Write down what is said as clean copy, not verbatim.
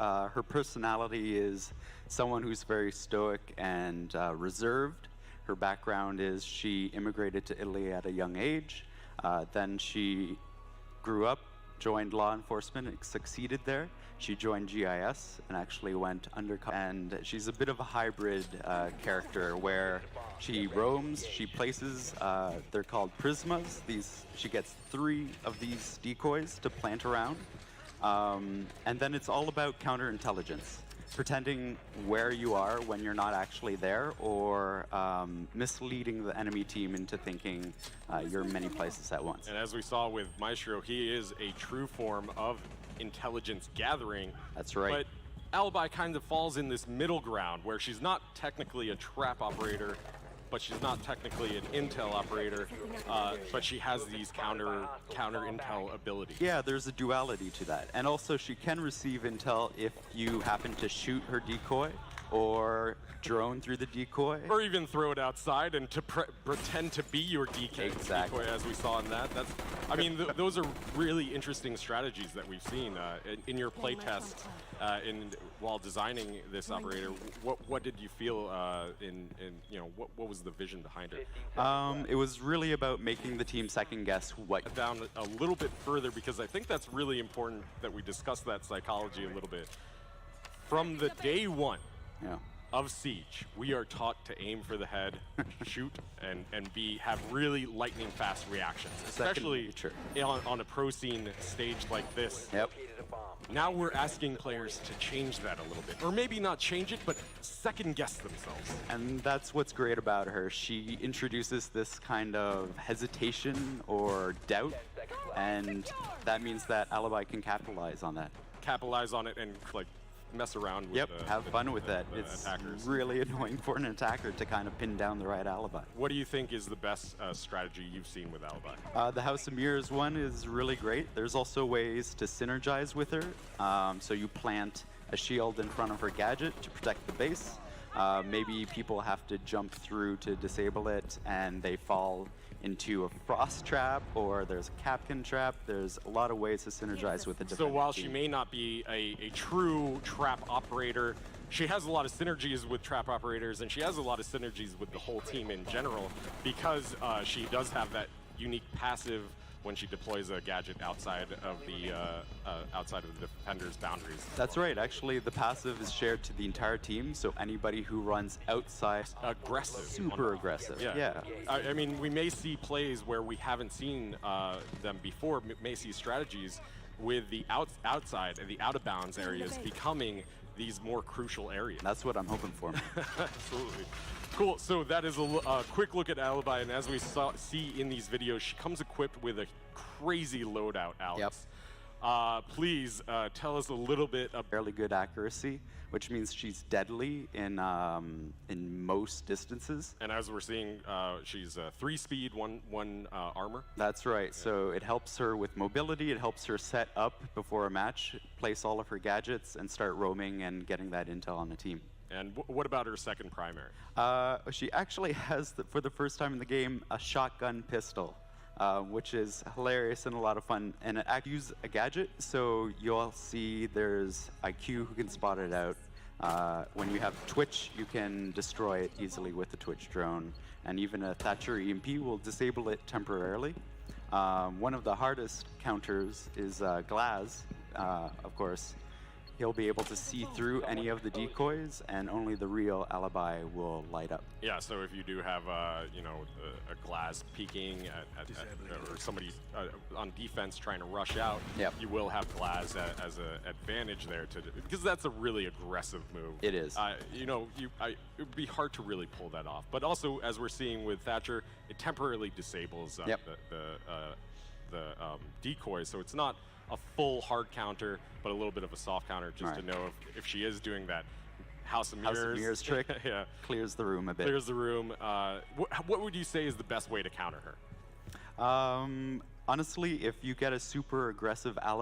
Her personality is someone who's very stoic and reserved. Her background is she immigrated to Italy at a young age. Then she grew up, joined law enforcement, and succeeded there. She joined GIS and actually went undercover. And she's a bit of a hybrid character where she roams, she places, they're called prismas. She gets 3 of these decoys to plant around. And then it's all about counterintelligence, pretending where you are when you're not actually there, or misleading the enemy team into thinking you're many places at once. And as we saw with Maestro, he is a true form of intelligence gathering. That's right. But Alibi kind of falls in this middle ground where she's not technically a trap operator, but she's not technically an intel operator, but she has these counter intel abilities. Yeah, there's a duality to that. And also she can receive intel if you happen to shoot her decoy or drone through the decoy. Or even throw it outside and to pretend to be your decoy, as we saw in that. I mean, those are really interesting strategies that we've seen in your playtest while designing this operator. What did you feel what was the vision behind it? It was really about making the team second guess what. Down a little bit further, because I think that's really important that we discuss that psychology a little bit. From the day one of Siege, we are taught to aim for the head, shoot, and have really lightning fast reactions, especially on a pro scene stage like this. Yep. Now we're asking players to change that a little bit, or maybe not change it, but second guess themselves. And that's what's great about her. She introduces this kind of hesitation or doubt, and that means that Alibi can capitalize on that. Capitalize on it and mess around with have fun with that. It's attackers. Really annoying for an attacker to kind of pin down the right Alibi. What do you think is the best strategy you've seen with Alibi? The House of Mirrors one is really great. There's also ways to synergize with her. So you plant a shield in front of her gadget to protect the base. Maybe people have to jump through to disable it and they fall into a frost trap, or there's a Capcan trap. There's a lot of ways to synergize with the defense. So while she may not be a true trap operator, she has a lot of synergies with trap operators, and she has a lot of synergies with the whole team in general, because she does have that unique passive when she deploys a gadget outside of the defender's boundaries. That's right. Actually, the passive is shared to the entire team, so anybody who runs outside... Aggressive. Super aggressive, yeah. I mean, we may see plays where we haven't seen them before, may see strategies with the outside and the out-of-bounds areas becoming these more crucial areas. That's what I'm hoping for. Absolutely. Cool, so that is a quick look at Alibi, and as we see in these videos, she comes equipped with a crazy loadout, Alex. Yep. Please tell us a little bit about... Fairly good accuracy, which means she's deadly in most distances. And as we're seeing, she's 3 speed, 1 armor. That's right. So it helps her with mobility. It helps her set up before a match, place all of her gadgets, and start roaming and getting that intel on the team. And what about her second primary? She actually has, for the first time in the game, a shotgun pistol, which is hilarious and a lot of fun. And I use a gadget, so you'll see there's IQ who can spot it out. When you have Twitch, you can destroy it easily with the Twitch drone. And even a Thatcher EMP will disable it temporarily. One of the hardest counters is Glaz, of course. He'll be able to see through any of the decoys, and only the real Alibi will light up. Yeah, so if you do have, a glass peeking or somebody on defense trying to rush out, you will have glass as an advantage there, because that's a really aggressive move. It is. It would be hard to really pull that off. But also, as we're seeing with Thatcher, it temporarily disables the decoys, so it's not a full hard counter, but a little bit of a soft counter, just to know if she is doing that House of Mirrors trick. Clears the room a bit. Clears the room. What would you say is the best way to counter her? Honestly, if you get a super aggressive Alibi